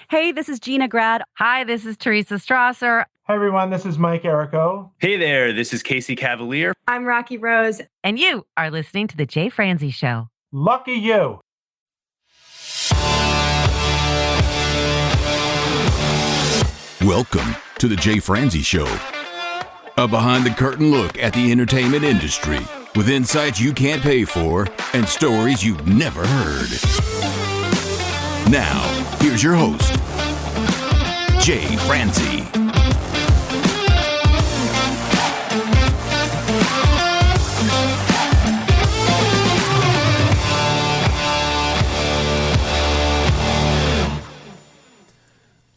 Hey, this is Gina Grad. Hi, this is Teresa Strasser. Hi, everyone. This is Mike Errico. Hey there. This is Casey Cavalier. I'm Rocky Rose. And you are listening to The Jay Franze Show. Lucky you. Welcome to The Jay Franze Show, a behind-the-curtain look at the entertainment industry with insights you can't pay for and stories you've never heard. Now, here's your host, Jay Franze.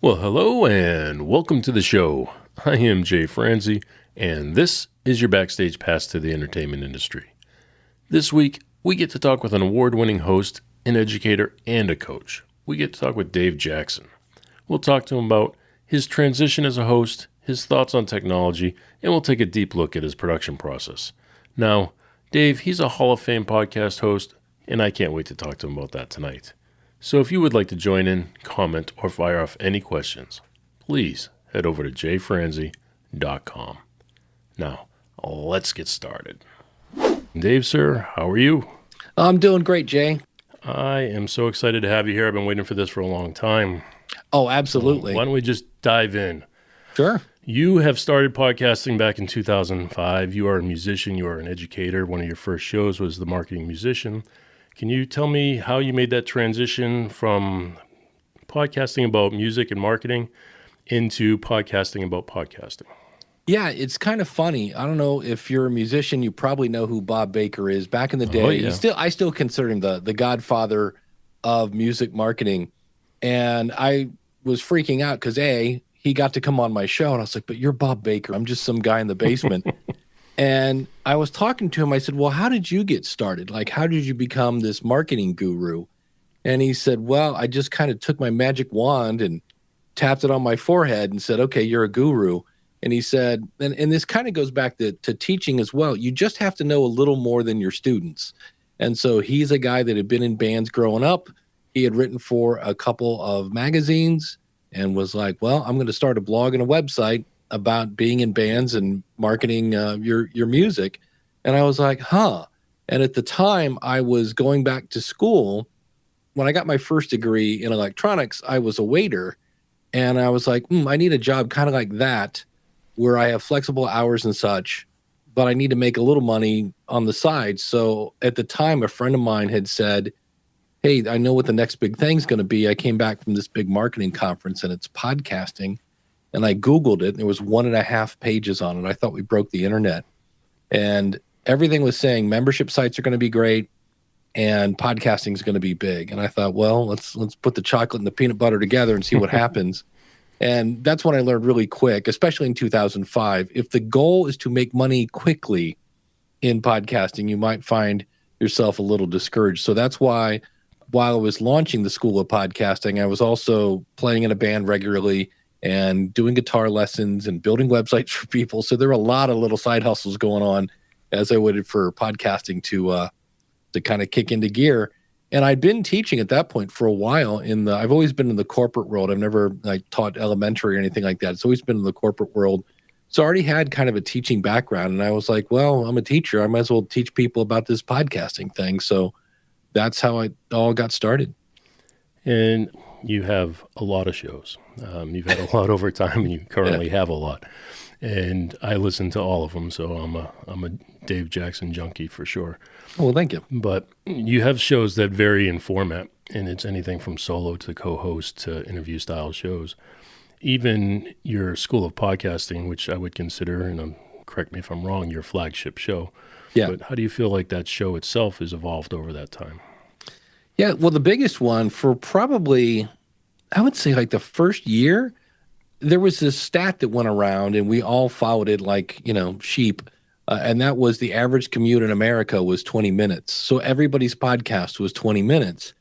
Well, hello and welcome to the show. I am Jay Franze, and this is your backstage pass to the entertainment industry. This week, we get to talk with an award-winning host, an educator, and a coach. We get to talk with Dave Jackson. We'll talk to him about his transition as a host, his thoughts on technology, and we'll take a deep look at his production process. Now, Dave, he's a Hall of Fame podcast host, and I can't wait to talk to him about that tonight. So if you would like to join in, comment, or fire off any questions, please head over to jfranze.com. Now, let's get started. Dave, sir, how are you? I'm doing great, Jay. I am so excited to have you here. I've been waiting for this for a long time. Oh, absolutely. Why don't we just dive in? Sure. You have started podcasting back in 2005. You are a musician. You are an educator. One of your first shows was The Marketing Musician. Can you tell me how you made that transition from podcasting about music and marketing into podcasting about podcasting? Yeah, it's kind of funny. I don't know if you're a musician, you probably know who Bob Baker is. Back in the day, I still consider him the godfather of music marketing. And I was freaking out because he got to come on my show, and I was like, but you're Bob Baker. I'm just some guy in the basement. And I was talking to him. I said, well, how did you get started? Like, how did you become this marketing guru? And he said, well, I just kind of took my magic wand and tapped it on my forehead and said, okay, you're a guru. And he said, and this kind of goes back to teaching as well. You just have to know a little more than your students. And so he's a guy that had been in bands growing up. He had written for a couple of magazines and was like, well, I'm going to start a blog and a website about being in bands and marketing your music. And I was like, huh. And at the time I was going back to school. When I got my first degree in electronics, I was a waiter. And I was like, I need a job kind of like that where I have flexible hours and such, but I need to make a little money on the side. So at the time, a friend of mine had said, hey, I know what the next big thing's going to be. I came back from this big marketing conference and it's podcasting. And I Googled it, and there was 1.5 pages on it. I thought we broke the internet. And everything was saying membership sites are going to be great and podcasting is going to be big. And I thought, well, let's put the chocolate and the peanut butter together and see what happens. And that's when I learned really quick, especially in 2005. If the goal is to make money quickly in podcasting, you might find yourself a little discouraged. So that's why while I was launching the School of Podcasting, I was also playing in a band regularly and doing guitar lessons and building websites for people. So there were a lot of little side hustles going on as I waited for podcasting to kind of kick into gear. And I'd been teaching at that point for a while I've always been in the corporate world. I've never taught elementary or anything like that. It's always been in the corporate world. So I already had kind of a teaching background. And I was like, well, I'm a teacher. I might as well teach people about this podcasting thing. So that's how it all got started. And you have a lot of shows. You've had a lot over time, and you currently have a lot. And I listen to all of them, so I'm a Dave Jackson junkie for sure. Oh, well, thank you. But you have shows that vary in format, and it's anything from solo to co-host to interview-style shows. Even your School of Podcasting, which I would consider, and correct me if I'm wrong, your flagship show. Yeah. But how do you feel like that show itself has evolved over that time? Yeah, well, the biggest one for probably, I would say like the first year, there was this stat that went around and we all followed it like, sheep. And that was the average commute in America was 20 minutes. So everybody's podcast was 20 minutes.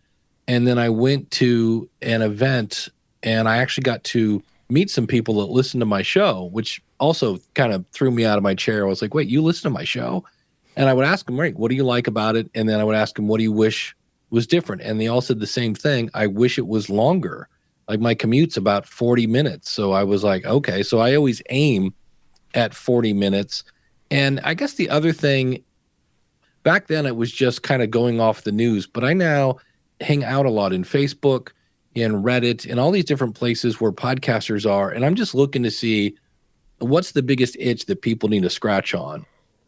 And then I went to an event and I actually got to meet some people that listened to my show, which also kind of threw me out of my chair. I was like, wait, you listen to my show? And I would ask them, right, what do you like about it? And then I would ask them, what do you wish was different? And they all said the same thing. I wish it was longer. Like my commute's about 40 minutes. So I was like, okay. So I always aim at 40 minutes. And I guess the other thing, back then it was just kind of going off the news, but I now hang out a lot in Facebook, in Reddit, and all these different places where podcasters are. And I'm just looking to see what's the biggest itch that people need to scratch on.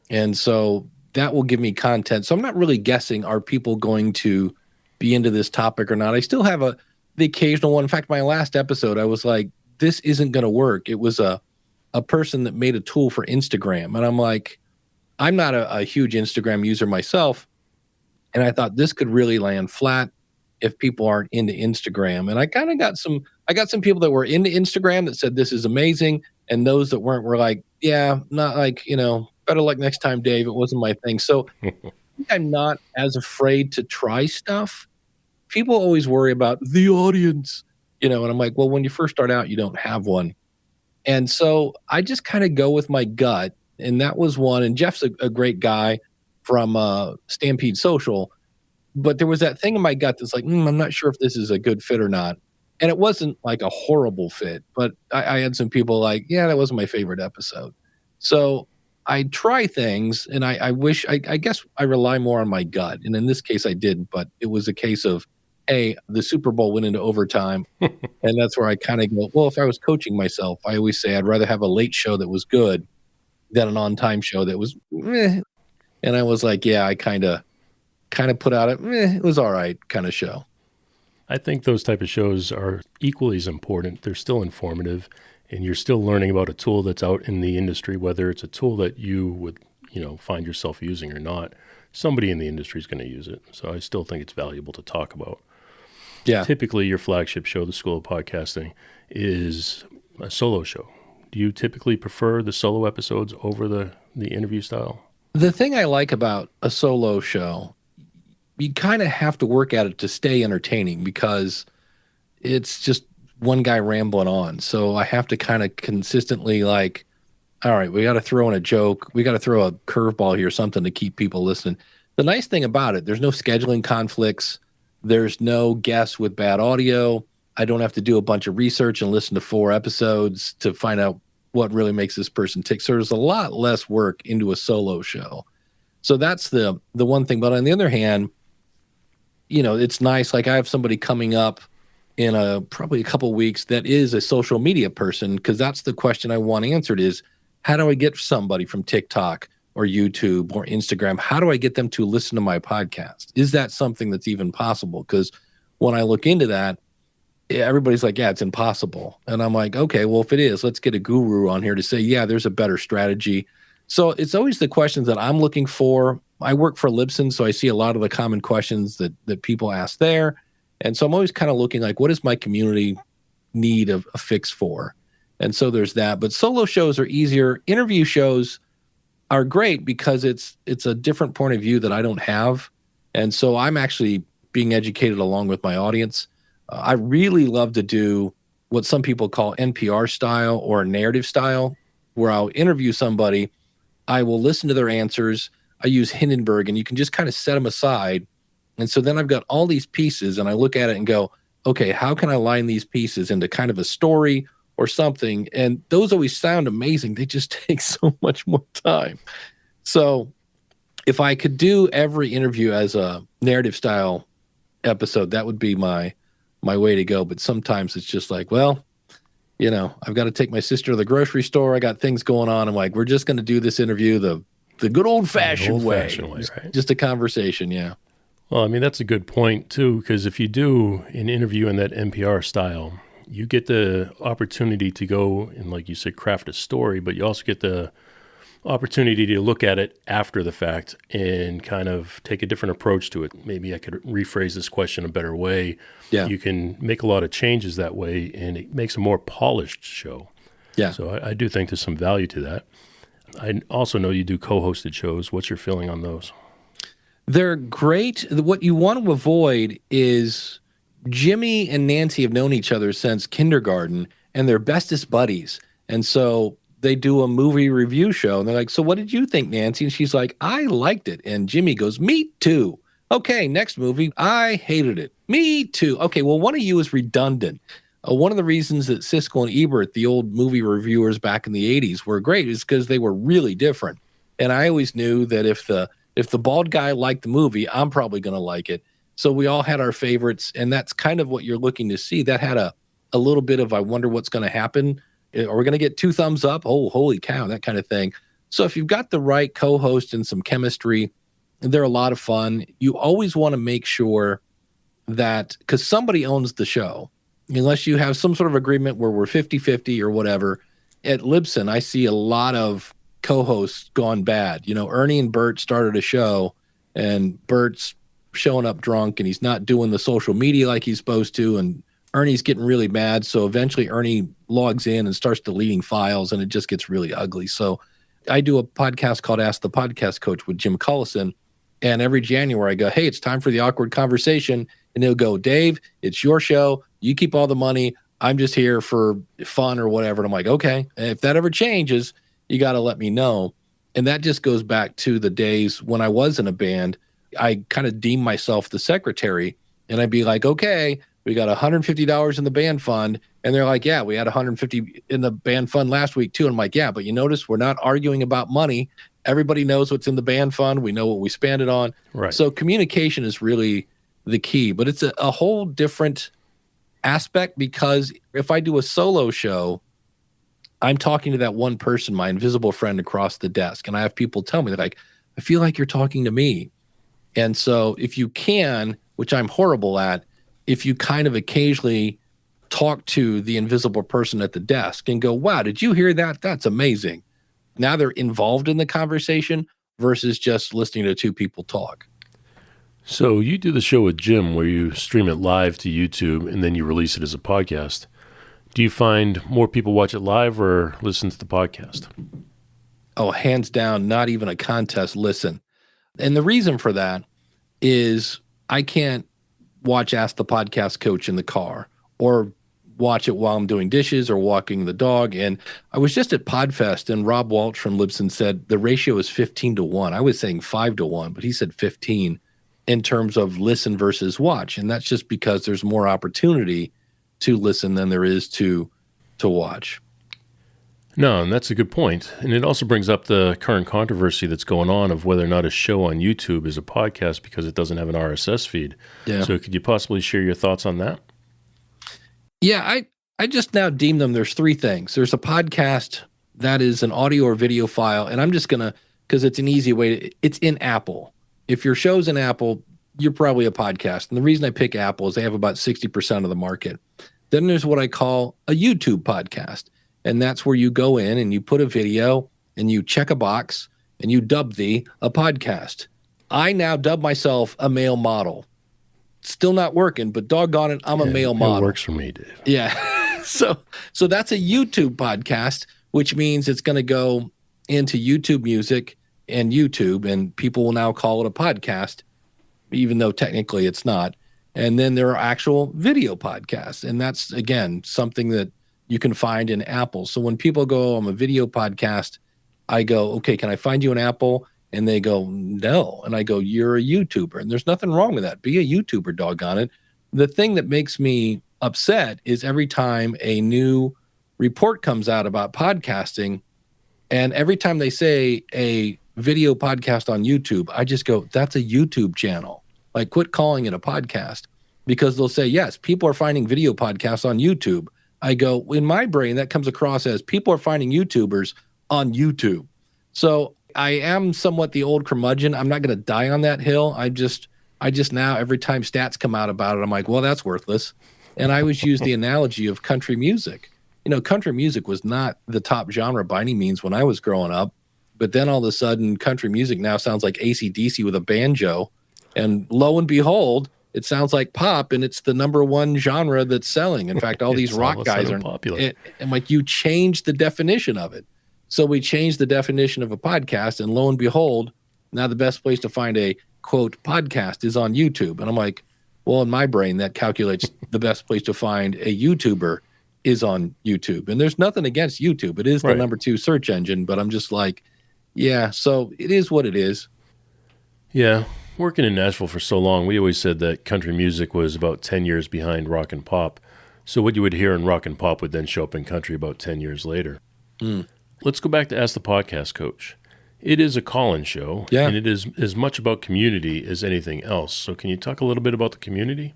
And so that will give me content. So I'm not really guessing, are people going to be into this topic or not? I still have the occasional one. In fact, my last episode, I was like, this isn't going to work. It was a person that made a tool for Instagram. And I'm like, I'm not a huge Instagram user myself. And I thought this could really land flat if people aren't into Instagram. And I kind of got some people that were into Instagram that said, this is amazing. And those that weren't were like, yeah, not like, better luck next time, Dave. It wasn't my thing. So I think I'm not as afraid to try stuff. People always worry about the audience, and I'm like, well, when you first start out, you don't have one. And so I just kind of go with my gut. And that was one. And Jeff's a great guy from Stampede Social. But there was that thing in my gut that's like, I'm not sure if this is a good fit or not. And it wasn't like a horrible fit. But I had some people like, yeah, that wasn't my favorite episode. So I try things, and I guess I rely more on my gut. And in this case, I didn't. But it was a case of, hey, the Super Bowl went into overtime. And that's where I kind of go, well, if I was coaching myself, I always say I'd rather have a late show that was good than an on-time show that was meh. And I was like, yeah, I kind of put out it was all right kind of show. I think those type of shows are equally as important. They're still informative, and you're still learning about a tool that's out in the industry, whether it's a tool that you would, find yourself using or not. Somebody in the industry is going to use it. So I still think it's valuable to talk about. Yeah. Typically, your flagship show, the School of Podcasting, is a solo show. Do you typically prefer the solo episodes over the interview style? The thing I like about a solo show, you kind of have to work at it to stay entertaining because it's just one guy rambling on. So I have to kind of consistently like, all right, we got to throw in a joke. We got to throw a curveball here, something to keep people listening. The nice thing about it, there's no scheduling conflicts. There's no guests with bad audio. I don't have to do a bunch of research and listen to 4 episodes to find out what really makes this person tick. So there's a lot less work into a solo show. So that's the one thing. But on the other hand, it's nice. Like I have somebody coming up in probably a couple of weeks that is a social media person, because that's the question I want answered is, how do I get somebody from TikTok or YouTube or Instagram? How do I get them to listen to my podcast? Is that something that's even possible? Because when I look into that, everybody's like, yeah, it's impossible. And I'm like, okay, well, if it is, let's get a guru on here to say, yeah, there's a better strategy. So it's always the questions that I'm looking for. I work for Libsyn, so I see a lot of the common questions that people ask there. And so I'm always kind of looking like, what does my community need a fix for? And so there's that. But solo shows are easier. Interview shows are great because it's a different point of view that I don't have. And so I'm actually being educated along with my audience. I really love to do what some people call NPR style or narrative style, where I'll interview somebody. I will listen to their answers. I use Hindenburg, and you can just kind of set them aside. And so then I've got all these pieces, and I look at it and go, okay, how can I line these pieces into kind of a story or something? And those always sound amazing. They just take so much more time. So if I could do every interview as a narrative style episode, that would be my way to go. But sometimes it's just like, well, I've got to take my sister to the grocery store. I got things going on. I'm like, we're just going to do this interview the good old-fashioned way. Right? Just a conversation, yeah. Well, I mean, that's a good point, too, because if you do an interview in that NPR style, you get the opportunity to go and, like you said, craft a story, but you also get the opportunity to look at it after the fact and kind of take a different approach to it. Maybe I could rephrase this question a better way. Yeah. You can make a lot of changes that way, and it makes a more polished show. Yeah. So I do think there's some value to that. I also know you do co-hosted shows. What's your feeling on those? They're great. What you want to avoid is Jimmy and Nancy have known each other since kindergarten, and they're bestest buddies. And so they do a movie review show, and they're like, so what did you think, Nancy? And she's like, I liked it. And Jimmy goes, me too. Okay, next movie, I hated it. Me too. Okay, well, one of you is redundant. one of the reasons that Siskel and Ebert, the old movie reviewers back in the 80s, were great is because they were really different. And I always knew that if the bald guy liked the movie, I'm probably going to like it. So we all had our favorites, and that's kind of what you're looking to see. That had a little bit of, I wonder what's going to happen. Are we going to get 2 thumbs up? Oh, holy cow, that kind of thing. So if you've got the right co-host and some chemistry, they're a lot of fun. You always want to make sure that, because somebody owns the show, unless you have some sort of agreement where we're 50-50 or whatever. At Libsyn, I see a lot of co-hosts gone bad. Ernie and Bert started a show, and Bert's showing up drunk, and he's not doing the social media like he's supposed to, and Ernie's getting really mad. So eventually Ernie logs in and starts deleting files, and it just gets really ugly. So I do a podcast called Ask the Podcast Coach with Jim Collison. And every January I go, hey, it's time for the awkward conversation. And he'll go, Dave, it's your show. You keep all the money. I'm just here for fun or whatever. And I'm like, okay. And if that ever changes, you got to let me know. And that just goes back to the days when I was in a band. I kind of deemed myself the secretary, and I'd be like, okay, we got $150 in the band fund. And they're like, yeah, we had $150 in the band fund last week too. And I'm like, yeah, but you notice we're not arguing about money. Everybody knows what's in the band fund. We know what we spend it on. Right. So communication is really the key, but it's a whole different aspect, because if I do a solo show, I'm talking to that one person, my invisible friend across the desk. And I have people tell me that, like, I feel like you're talking to me. And so if you can, which I'm horrible at, if you kind of occasionally talk to the invisible person at the desk and go, wow, did you hear that? That's amazing. Now they're involved in the conversation versus just listening to 2 people talk. So you do the show with Jim where you stream it live to YouTube and then you release it as a podcast. Do you find more people watch it live or listen to the podcast? Oh, hands down, not even a contest, listen. And the reason for that is I can't watch Ask the Podcast Coach in the car or watch it while I'm doing dishes or walking the dog. And I was just at Podfest, and Rob Walsh from Libsyn said the ratio is 15-1. I was saying 5-1, but he said 15 in terms of listen versus watch. And that's just because there's more opportunity to listen than there is to watch. No, and that's a good point. And it also brings up the current controversy that's going on of whether or not a show on YouTube is a podcast because it doesn't have an RSS feed. Yeah. So could you possibly share your thoughts on that? Yeah, I just now deem them, there's 3 things. There's a podcast that is an audio or video file, and I'm just going to, because it's an easy way, it's in Apple. If your show's in Apple, you're probably a podcast. And the reason I pick Apple is they have about 60% of the market. Then there's what I call a YouTube podcast. And that's where you go in and you put a video and you check a box and you dub a podcast. I now dub myself a male model. Still not working, but doggone it, I'm a male model. It works for me, Dave. Yeah. So that's a YouTube podcast, which means it's going to go into YouTube Music and YouTube, and people will now call it a podcast, even though technically it's not. And then there are actual video podcasts. And that's, again, something that you can find in Apple. So when people go, I'm a video podcast, I go, okay, can I find you an Apple? And they go, no. And I go, you're a YouTuber. And there's nothing wrong with that. Be a YouTuber, doggone it. The thing that makes me upset is every time a new report comes out about podcasting, and every time they say a video podcast on YouTube, I just go, that's a YouTube channel. Like, quit calling it a podcast, because they'll say, yes, people are finding video podcasts on YouTube. I go, in my brain, that comes across as people are finding YouTubers on YouTube. So I am somewhat the old curmudgeon. I'm not going to die on that hill. I just now, every time stats come out about it, I'm like, well, that's worthless. And I always use the analogy of country music. Country music was not the top genre by any means when I was growing up. But then all of a sudden, country music now sounds like AC/DC with a banjo. And lo and behold, it sounds like pop, and it's the number 1 genre that's selling. In fact, all these rock guys are popular. And like, you change the definition of it. So we changed the definition of a podcast, and lo and behold, now the best place to find a quote podcast is on YouTube. And I'm like, well, in my brain, that calculates the best place to find a YouTuber is on YouTube. And there's nothing against YouTube. It is the number 2 search engine, but I'm just like, yeah, so it is what it is. Yeah. Working in Nashville for so long, we always said that country music was about 10 years behind rock and pop. So what you would hear in rock and pop would then show up in country about 10 years later. Let's go back to Ask the Podcast Coach. It is a call-in show, and it is as much about community as anything else. So can you talk a little bit about the community?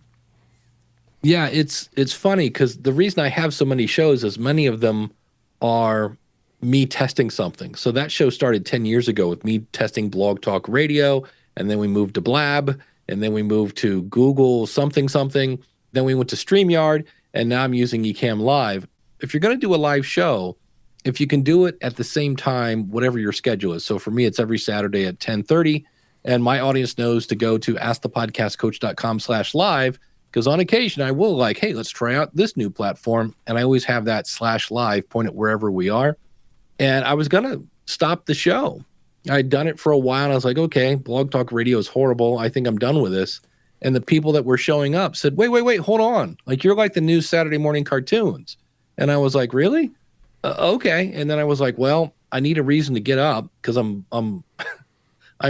Yeah, it's funny because the reason I have so many shows is many of them are me testing something. So that show started 10 years ago with me testing Blog Talk Radio, and then we moved to Blab, and then we moved to Google something. Then we went to StreamYard, and now I'm using Ecamm Live. If you're going to do a live show, if you can do it at the same time, whatever your schedule is. So for me, it's every Saturday at 10:30, and my audience knows to go to askthepodcastcoach.com/live, because on occasion I will like, hey, let's try out this new platform, and I always have that /live point at wherever we are. And I was going to stop the show. I'd done it for a while, and I was like, okay, Blog Talk Radio is horrible. I think I'm done with this. And the people that were showing up said, wait, hold on. Like, you're like the new Saturday morning cartoons. And I was like, really? Okay. And then I was like, well, I need a reason to get up because I'm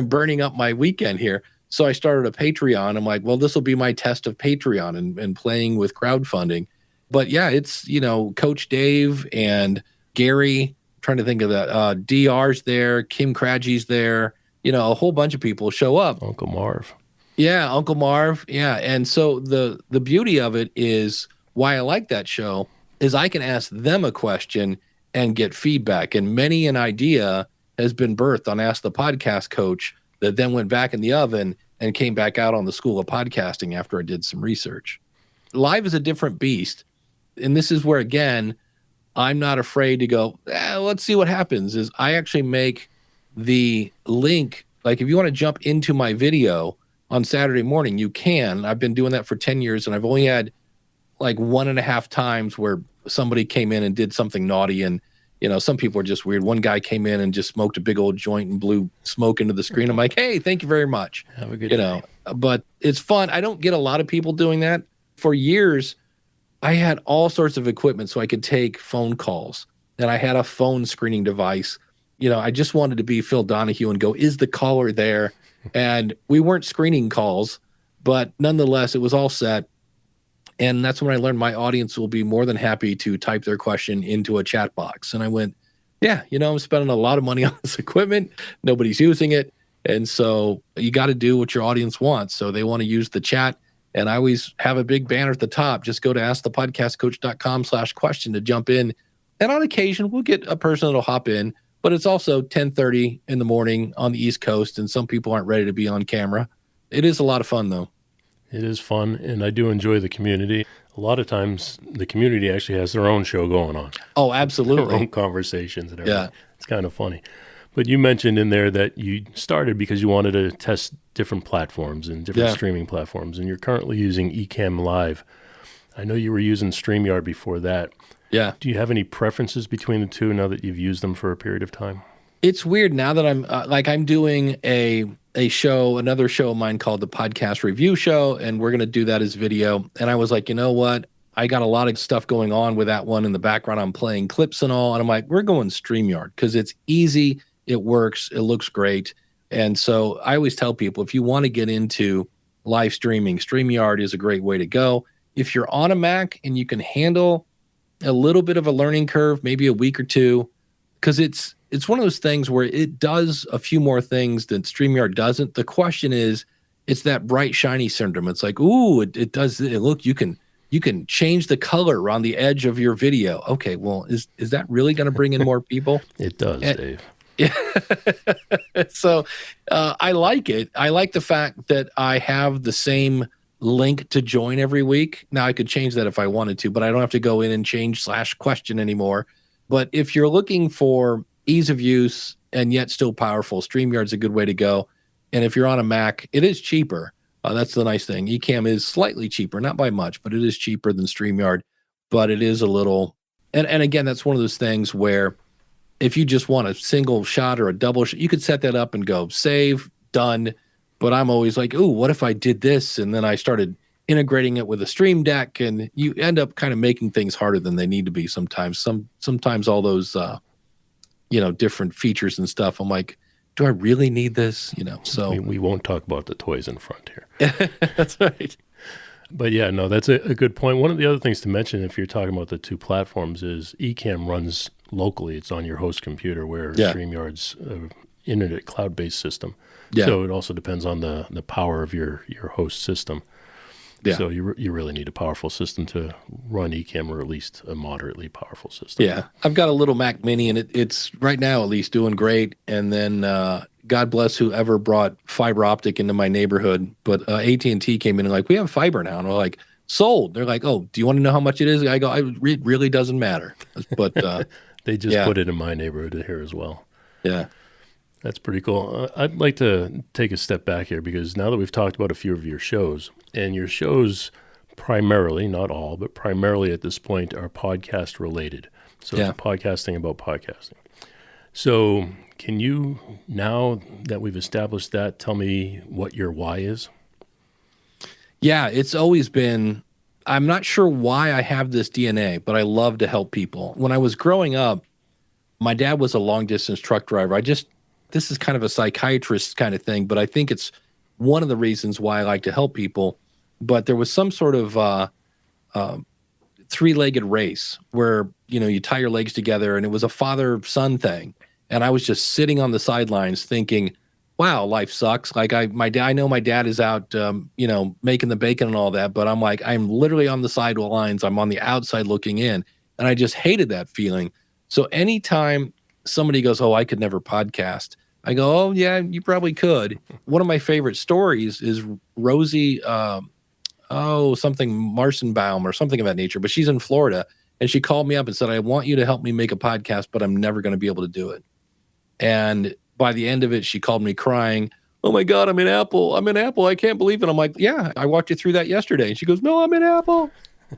burning up my weekend here. So I started a Patreon. I'm like, well, this will be my test of Patreon and playing with crowdfunding. But yeah, it's, Coach Dave and Gary, trying to think of that. DR's there, Kim Cradgey's there, a whole bunch of people show up. Uncle Marv. Yeah, Uncle Marv. Yeah. And so the beauty of it is why I like that show is I can ask them a question and get feedback. And many an idea has been birthed on Ask the Podcast Coach that then went back in the oven and came back out on the School of Podcasting after I did some research. Live is a different beast. And this is where, again, I'm not afraid to go, let's see what happens, is I actually make the link. Like if you want to jump into my video on Saturday morning, you can. I've been doing that for 10 years, and I've only had like 1.5 times where somebody came in and did something naughty. And, some people are just weird. One guy came in and just smoked a big old joint and blew smoke into the screen. I'm like, hey, thank you very much. Have a good day. But it's fun. I don't get a lot of people doing that. For years, I had all sorts of equipment so I could take phone calls, and I had a phone screening device. I just wanted to be Phil Donahue and go, is the caller there? And we weren't screening calls, but nonetheless, it was all set. And that's when I learned my audience will be more than happy to type their question into a chat box. And I went, yeah, I'm spending a lot of money on this equipment. Nobody's using it. And so you got to do what your audience wants. So they want to use the chat. And I always have a big banner at the top. Just go to askthepodcastcoach.com/question to jump in. And on occasion, we'll get a person that'll hop in. But it's also 10:30 in the morning on the East Coast, and some people aren't ready to be on camera. It is a lot of fun, though. It is fun, and I do enjoy the community. A lot of times, the community actually has their own show going on. Oh, absolutely. Their own conversations and everything. Yeah. It's kind of funny. But you mentioned in there that you started because you wanted to test different platforms and different streaming platforms, and you're currently using Ecamm Live. I know you were using StreamYard before that. Yeah. Do you have any preferences between the two now that you've used them for a period of time? It's weird now that I'm doing another show of mine called the Podcast Review Show, and we're going to do that as video. And I was like, you know what? I got a lot of stuff going on with that one in the background. I'm playing clips and all. And I'm like, we're going StreamYard because it's easy. It works. It looks great. And so I always tell people, if you want to get into live streaming, StreamYard is a great way to go. If you're on a Mac and you can handle a little bit of a learning curve, maybe a week or two, because it's one of those things where it does a few more things than StreamYard doesn't. The question is, it's that bright, shiny syndrome. It's like, ooh, it does. Look, you can change the color around the edge of your video. Okay, well, is that really going to bring in more people? It does, Dave. Yeah. So I like it. I like the fact that I have the same link to join every week. Now I could change that if I wanted to, but I don't have to go in and change /question anymore. But if you're looking for ease of use and yet still powerful, StreamYard's a good way to go. And if you're on a Mac, it is cheaper. That's the nice thing. Ecamm is slightly cheaper, not by much, but it is cheaper than StreamYard. But it is a little, and again, that's one of those things where if you just want a single shot or a double shot, you could set that up and go save, done. But I'm always like, ooh, what if I did this? And then I started integrating it with a Stream Deck, and you end up kind of making things harder than they need to be sometimes. Sometimes all those, different features and stuff, I'm like, do I really need this? So we won't talk about the toys in front here. That's right. But yeah, no, that's a good point. One of the other things to mention, if you're talking about the two platforms, is Ecamm runs locally. It's on your host computer, where StreamYard's internet cloud-based system. Yeah. So it also depends on the power of your host system. Yeah. So you really need a powerful system to run Ecamm, or at least a moderately powerful system. Yeah. I've got a little Mac Mini, and it's right now at least doing great. And then God bless whoever brought fiber optic into my neighborhood. But AT&T came in and like, we have fiber now. And we're like, sold. They're like, oh, do you want to know how much it is? I go, it really doesn't matter. But they just put it in my neighborhood here as well. Yeah. That's pretty cool. I'd like to take a step back here, because now that we've talked about a few of your shows, and your shows primarily, not all, but primarily at this point are podcast related. So it's podcasting about podcasting. So can you, now that we've established that, tell me what your why is? Yeah, it's always been, I'm not sure why I have this DNA, but I love to help people. When I was growing up, my dad was a long distance truck driver. This is kind of a psychiatrist kind of thing, but I think it's one of the reasons why I like to help people. But there was some sort of three-legged race where, you tie your legs together, and it was a father-son thing. And I was just sitting on the sidelines thinking, wow, life sucks. Like I know my dad is out, making the bacon and all that, but I'm like, I'm literally on the sidelines. I'm on the outside looking in, and I just hated that feeling. So anytime somebody goes, oh, I could never podcast, I go, oh yeah, you probably could. One of my favorite stories is Rosie, something Marsenbaum or something of that nature, but she's in Florida, and she called me up and said, I want you to help me make a podcast, but I'm never going to be able to do it. And by the end of it, she called me crying. Oh my God, I'm in Apple. I can't believe it. I'm like, yeah, I walked you through that yesterday. And she goes, no, I'm in Apple.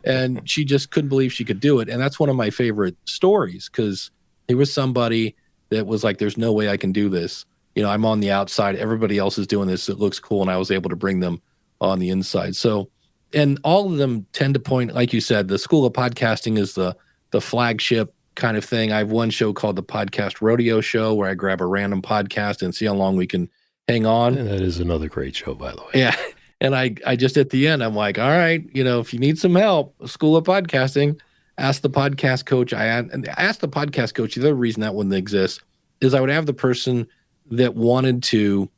And she just couldn't believe she could do it. And that's one of my favorite stories, because there was somebody that was like, there's no way I can do this. I'm on the outside. Everybody else is doing this. It looks cool. And I was able to bring them on the inside. So, and all of them tend to point, like you said, the School of Podcasting is the flagship kind of thing. I have one show called the Podcast Rodeo Show, where I grab a random podcast and see how long we can hang on. And that is another great show, by the way. Yeah. And I just at the end, I'm like, all right, if you need some help, School of Podcasting, ask the podcast coach. I asked the podcast coach. The other reason that wouldn't exist is I would have the person that wanted to,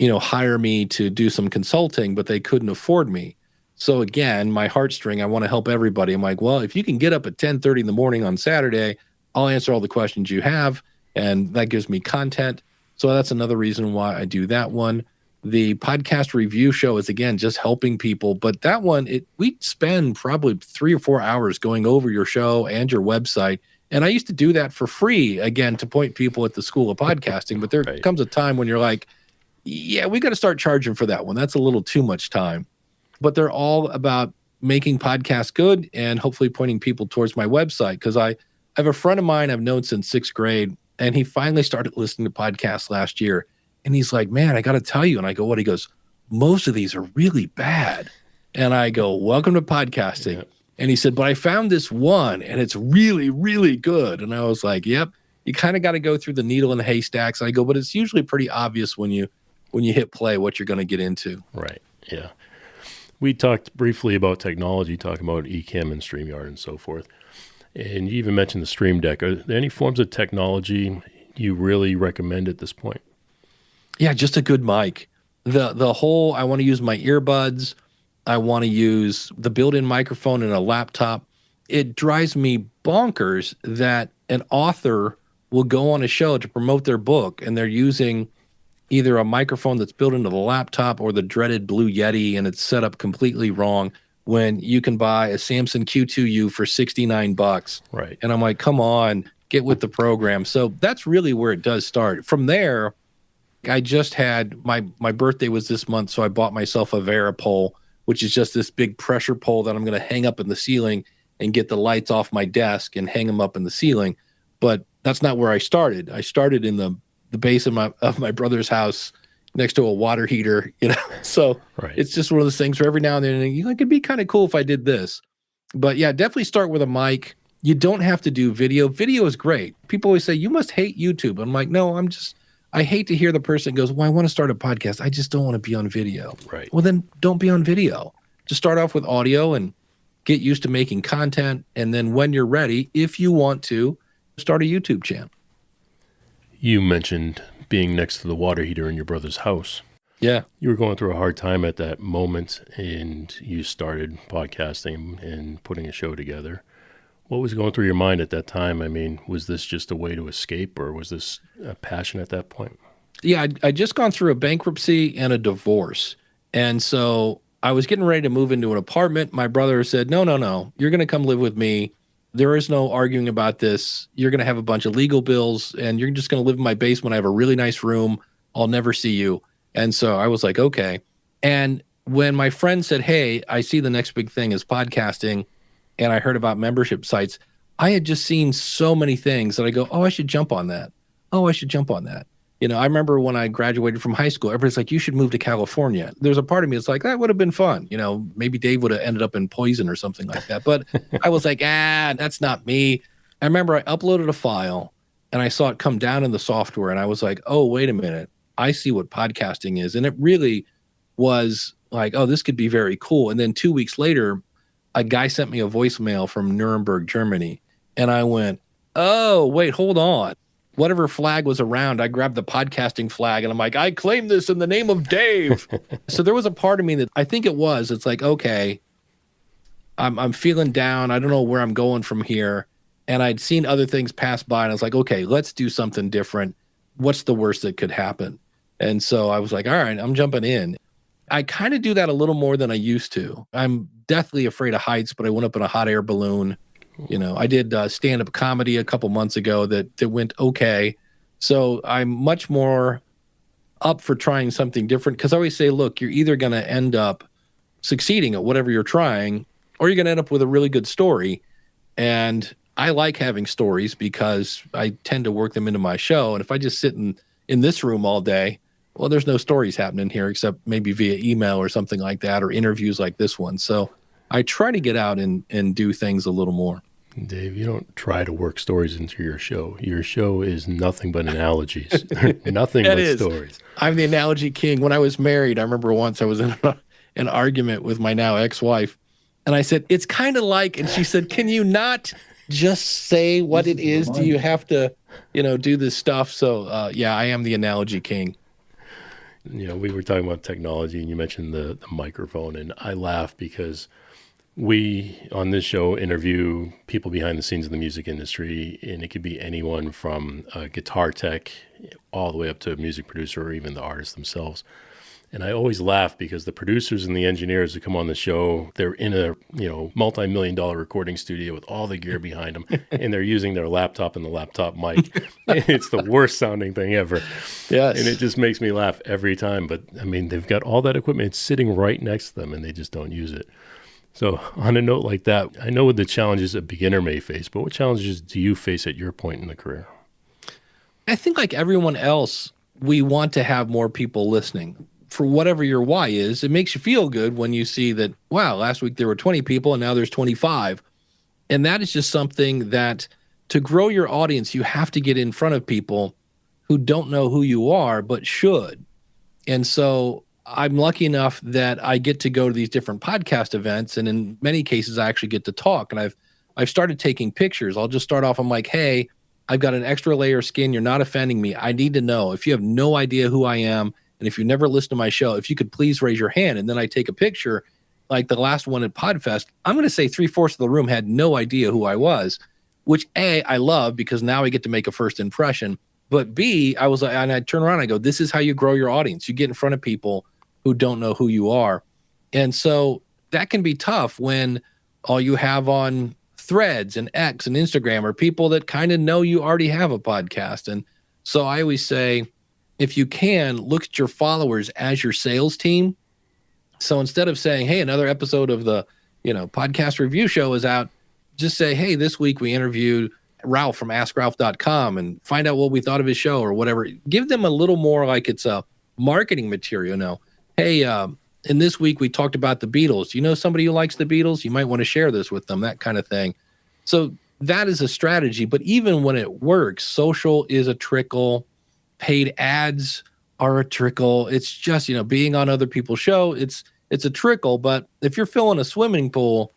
hire me to do some consulting, but they couldn't afford me. So again, my heartstring, I want to help everybody. I'm like, well, if you can get up at 10:30 in the morning on Saturday, I'll answer all the questions you have, and that gives me content. So that's another reason why I do that one. The podcast review show is, again, just helping people. But that one, we spend probably 3 or 4 hours going over your show and your website. And I used to do that for free, again, to point people at the School of Podcasting. But there comes a time when you're like, yeah, we got to start charging for that one. That's a little too much time. But they're all about making podcasts good and hopefully pointing people towards my website. Because I have a friend of mine I've known since 6th grade, and he finally started listening to podcasts last year. And he's like, man, I got to tell you. And I go, what? He goes, most of these are really bad. And I go, welcome to podcasting. Yeah. And he said, but I found this one, and it's really, really good. And I was like, yep, you kind of got to go through the needle in the haystacks. I go, but it's usually pretty obvious when you hit play what you're going to get into. Right, yeah. We talked briefly about technology, talking about Ecamm and StreamYard and so forth. And you even mentioned the Stream Deck. Are there any forms of technology you really recommend at this point? Yeah, just a good mic. The whole, I want to use my earbuds. I want to use the built-in microphone in a laptop. It drives me bonkers that an author will go on a show to promote their book, and they're using either a microphone that's built into the laptop or the dreaded Blue Yeti, and it's set up completely wrong, when you can buy a Samson Q2U for $69. Right. And I'm like, come on, get with the program. So that's really where it does start. From there, I just had my birthday was this month, so I bought myself a Vera pole, which is just this big pressure pole that I'm going to hang up in the ceiling and get the lights off my desk and hang them up in the ceiling. But that's not where I started. I started in the base of my brother's house next to a water heater, So It's just one of those things where every now and then it'd be kind of cool if I did this. But yeah, definitely start with a mic. You don't have to do video. Video is great. People always say, you must hate YouTube. I'm like, no, I hate to hear the person goes, well, I want to start a podcast. I just don't want to be on video. Right. Well, then don't be on video. to start off with audio and get used to making content. And then when you're ready, if you want to, start a YouTube channel. You mentioned being next to the water heater in your brother's house. Yeah. You were going through a hard time at that moment, and you started podcasting and putting a show together. What was going through your mind at that time? I mean, was this just a way to escape, or was this a passion at that point? Yeah, I'd just gone through a bankruptcy and a divorce. And so I was getting ready to move into an apartment. My brother said, no, you're going to come live with me. There is no arguing about this. You're going to have a bunch of legal bills, and you're just going to live in my basement. I have a really nice room. I'll never see you. And so I was like, okay. And when my friend said, hey, I see the next big thing is podcasting, and I heard about membership sites, I had just seen so many things that I go, oh, I should jump on that. You know, I remember when I graduated from high school, everybody's like, you should move to California. There's a part of me that's like, that would have been fun. You know, maybe Dave would have ended up in Poison or something like that. But I was like, that's not me. I remember I uploaded a file and I saw it come down in the software, and I was like, oh, wait a minute. I see what podcasting is. And it really was like, oh, this could be very cool. And then 2 weeks later, a guy sent me a voicemail from Nuremberg, Germany. And I went, oh, wait, hold on. Whatever flag was around, I grabbed the podcasting flag, and I'm like, I claim this in the name of Dave. So there was a part of me that I think it's like, okay, I'm feeling down. I don't know where I'm going from here. And I'd seen other things pass by, and I was like, okay, let's do something different. What's the worst that could happen? And so I was like, all right, I'm jumping in. I kind of do that a little more than I used to. I'm deathly afraid of heights, but I went up in a hot air balloon. You know, I did stand-up comedy a couple months ago that went okay. So I'm much more up for trying something different, because I always say, look, you're either going to end up succeeding at whatever you're trying, or you're going to end up with a really good story. And I like having stories because I tend to work them into my show. And if I just sit in this room all day, well, there's no stories happening here except maybe via email or something like that, or interviews like this one. So I try to get out and do things a little more. Dave, you don't try to work stories into your show. Your show is nothing but analogies, nothing but stories. I'm the analogy king. When I was married, I remember once I was in an argument with my now ex-wife, and I said, it's kind of like, and she said, can you not just say what it is? Do you have to, do this stuff? So, yeah, I am the analogy king. You know, we were talking about technology, and you mentioned the microphone, and I laugh because we, on this show, interview people behind the scenes in the music industry, and it could be anyone from a guitar tech all the way up to a music producer or even the artists themselves. And I always laugh because the producers and the engineers who come on the show, they're in a multi-million-dollar recording studio with all the gear behind them, and they're using their laptop and the laptop mic. It's the worst sounding thing ever. Yes. And it just makes me laugh every time. But I mean, they've got all that equipment sitting right next to them, and they just don't use it. So on a note like that, I know the challenges a beginner may face, but what challenges do you face at your point in the career? I think like everyone else, we want to have more people listening. For whatever your why is, it makes you feel good when you see that, wow, last week there were 20 people and now there's 25. And that is just something that to grow your audience, you have to get in front of people who don't know who you are, but should. And so I'm lucky enough that I get to go to these different podcast events. And in many cases, I actually get to talk. And I've started taking pictures. I'll just start off. I'm like, hey, I've got an extra layer of skin. You're not offending me. I need to know. If you have no idea who I am, and if you never listen to my show, if you could please raise your hand. And then I take a picture, like the last one at PodFest. I'm going to say 3/4 of the room had no idea who I was, which A, I love because now I get to make a first impression. But B, I was like, and I turn around and I go, this is how you grow your audience. You get in front of people who don't know who you are. And so that can be tough when all you have on Threads and X and Instagram are people that kind of know you already have a podcast. And so I always say, if you can, look at your followers as your sales team. So instead of saying, hey, another episode of the, podcast review show is out, just say, hey, this week we interviewed Ralph from AskRalph.com and find out what we thought of his show or whatever. Give them a little more like it's a marketing material. Hey, and this week we talked about the Beatles. You know somebody who likes the Beatles? You might want to share this with them, that kind of thing. So that is a strategy. But even when it works, social is a trickle. Paid ads are a trickle. It's just, being on other people's show. It's it's a trickle. But if you're filling a swimming pool,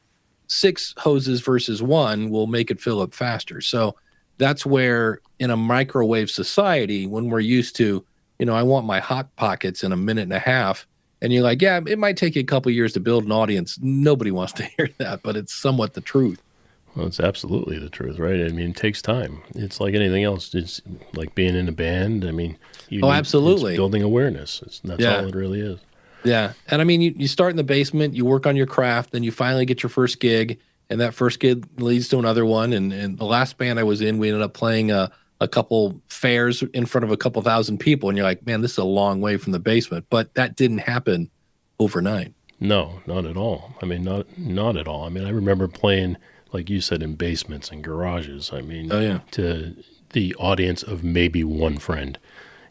6 hoses versus 1 will make it fill up faster. So that's where in a microwave society, when we're used to, I want my hot pockets in a minute and a half. And you're like, yeah, it might take you a couple of years to build an audience. Nobody wants to hear that, but it's somewhat the truth. Well, it's absolutely the truth, right? I mean, it takes time. It's like anything else. It's like being in a band. I mean, absolutely. It's building awareness. That's all it really is. Yeah. And I mean, you start in the basement, you work on your craft, then you finally get your first gig, and that first gig leads to another one. And the last band I was in, we ended up playing a couple fairs in front of a couple thousand people. And you're like, man, this is a long way from the basement. But that didn't happen overnight. No, not at all. I mean, not at all. I mean, I remember playing, like you said, in basements and garages. I mean, to the audience of maybe one friend.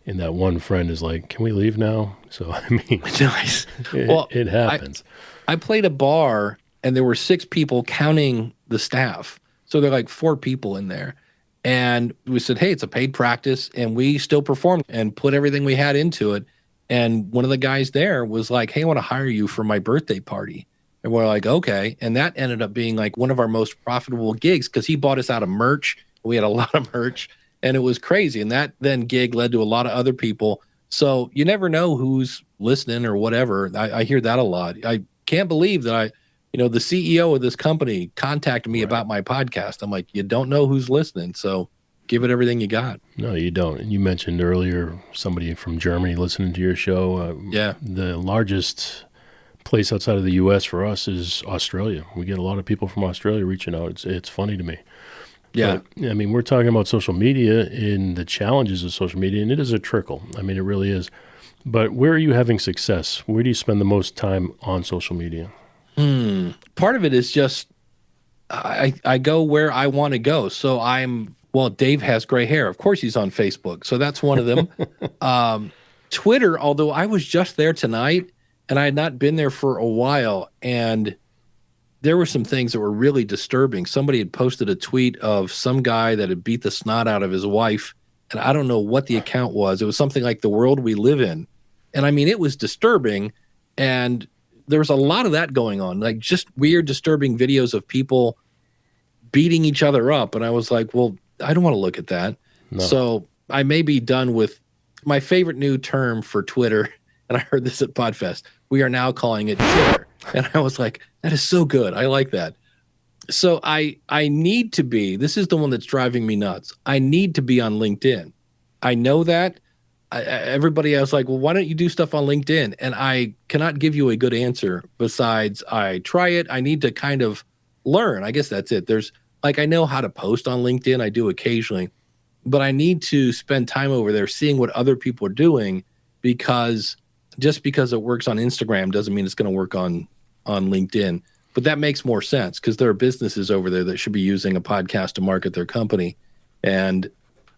And that one friend is like, can we leave now? So, I mean, nice. It happens. I played a bar and there were 6 people counting the staff. So there are like 4 people in there. And we said, hey, it's a paid practice. And we still performed and put everything we had into it. And one of the guys there was like, hey, I want to hire you for my birthday party. And we're like, okay. And that ended up being like one of our most profitable gigs because he bought us out of merch. We had a lot of merch. And it was crazy. And that then gig led to a lot of other people. So you never know who's listening or whatever. I hear that a lot. I can't believe that the CEO of this company contacted me about my podcast. I'm like, you don't know who's listening. So give it everything you got. No, you don't. And you mentioned earlier somebody from Germany listening to your show. The largest place outside of the U.S. for us is Australia. We get a lot of people from Australia reaching out. It's funny to me. Yeah. But, I mean, we're talking about social media and the challenges of social media, and it is a trickle. I mean, it really is. But where are you having success? Where do you spend the most time on social media? Part of it is just I go where I want to go. So Dave has gray hair. Of course he's on Facebook. So that's one of them. Twitter, although I was just there tonight and I had not been there for a while, and there were some things that were really disturbing. Somebody had posted a tweet of some guy that had beat the snot out of his wife, and I don't know what the account was. It was something like the world we live in. And I mean, it was disturbing, and there was a lot of that going on, like just weird, disturbing videos of people beating each other up. And I was like, well, I don't want to look at that. No. So I may be done with my favorite new term for Twitter, and I heard this at Podfest. We are now calling it Twitter. And I was like, that is so good. I like that. So I need to be, this is the one that's driving me nuts. I need to be on LinkedIn. I know that. Everybody else like, well, why don't you do stuff on LinkedIn? And I cannot give you a good answer besides I try it. I need to kind of learn. I guess that's it. There's like, I know how to post on LinkedIn. I do occasionally, but I need to spend time over there seeing what other people are doing, because just because it works on Instagram doesn't mean it's going to work on LinkedIn. But that makes more sense because there are businesses over there that should be using a podcast to market their company. And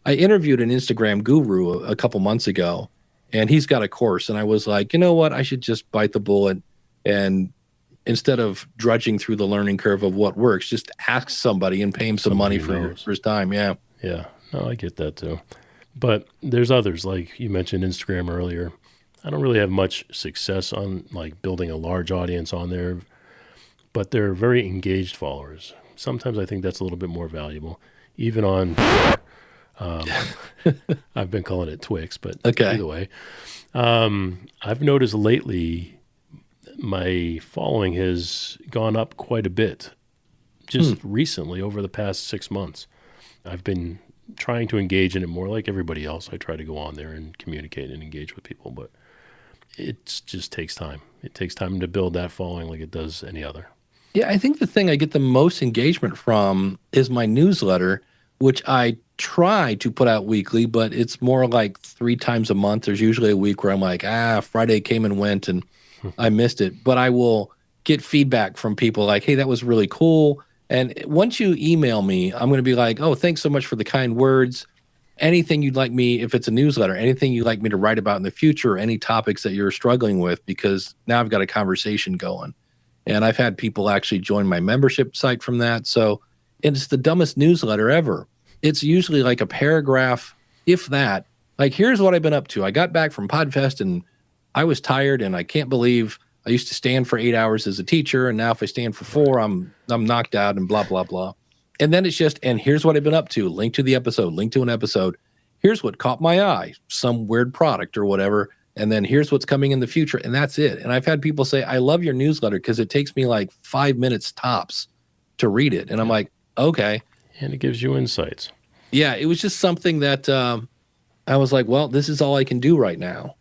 I interviewed an Instagram guru a couple months ago, and he's got a course. And I was like, you know what? I should just bite the bullet, and instead of drudging through the learning curve of what works, just ask somebody and pay him some money for his time. Yeah. Yeah. No, I get that too. But there's others, like you mentioned Instagram earlier. I don't really have much success on like building a large audience on there, but they're very engaged followers. Sometimes I think that's a little bit more valuable. Even on I've been calling it Twix, but either way. I've noticed lately my following has gone up quite a bit just recently over the past 6 months. I've been trying to engage in it more like everybody else. I try to go on there and communicate and engage with people, but it just takes time. It takes time to build that following like it does any other. Yeah, I think the thing I get the most engagement from is my newsletter, which I try to put out weekly, but it's more like 3 times a month. There's usually a week where I'm like, Friday came and went and I missed it. But I will get feedback from people like, hey, that was really cool. And once you email me, I'm going to be like, oh, thanks so much for the kind words. Anything you'd like me, if it's a newsletter, anything you'd like me to write about in the future, any topics that you're struggling with, because now I've got a conversation going. And I've had people actually join my membership site from that. So it's the dumbest newsletter ever. It's usually like a paragraph, if that. Like, here's what I've been up to. I got back from Podfest and I was tired and I can't believe I used to stand for 8 hours as a teacher, and now if I stand for 4, I'm knocked out and blah, blah, blah. And then it's just, and here's what I've been up to, link to the episode, link to an episode. Here's what caught my eye, some weird product or whatever. And then here's what's coming in the future. And that's it. And I've had people say, I love your newsletter because it takes me like 5 minutes tops to read it. And I'm like, okay. And it gives you insights. Yeah, it was just something that I was like, well, this is all I can do right now.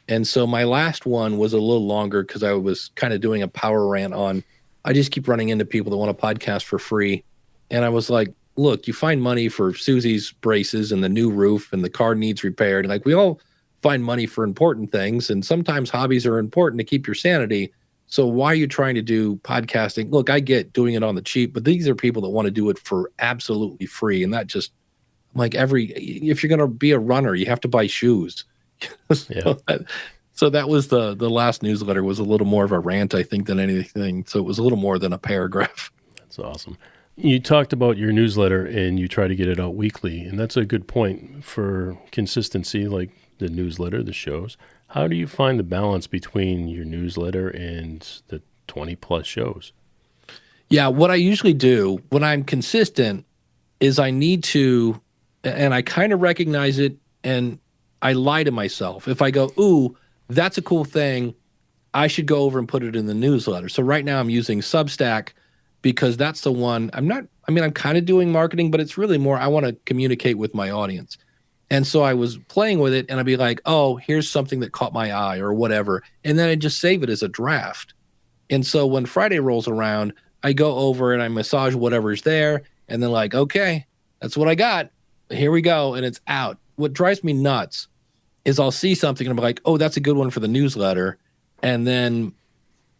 And so my last one was a little longer because I was kind of doing a power rant on, I just keep running into people that want a podcast for free. And I was like, look, you find money for Susie's braces and the new roof and the car needs repaired. Like we all find money for important things. And sometimes hobbies are important to keep your sanity. So why are you trying to do podcasting? Look, I get doing it on the cheap, but these are people that want to do it for absolutely free. And that just, like if you're going to be a runner, you have to buy shoes. So that was the last newsletter was a little more of a rant, I think, than anything. So it was a little more than a paragraph. That's awesome. You talked about your newsletter and you try to get it out weekly. And that's a good point for consistency, like the newsletter, the shows. How do you find the balance between your newsletter and the 20 plus shows? Yeah, what I usually do when I'm consistent is I need to, and I kind of recognize it, and I lie to myself. If I go, ooh, that's a cool thing, I should go over and put it in the newsletter. So right now I'm using Substack because that's the one I'm kind of doing marketing, but it's really more I want to communicate with my audience. And so I was playing with it and I'd be like, oh, here's something that caught my eye or whatever. And then I just save it as a draft. And so when Friday rolls around, I go over and I massage whatever's there. And then like, okay, that's what I got. Here we go. And it's out. What drives me nuts is I'll see something and I'm like, oh, that's a good one for the newsletter. And then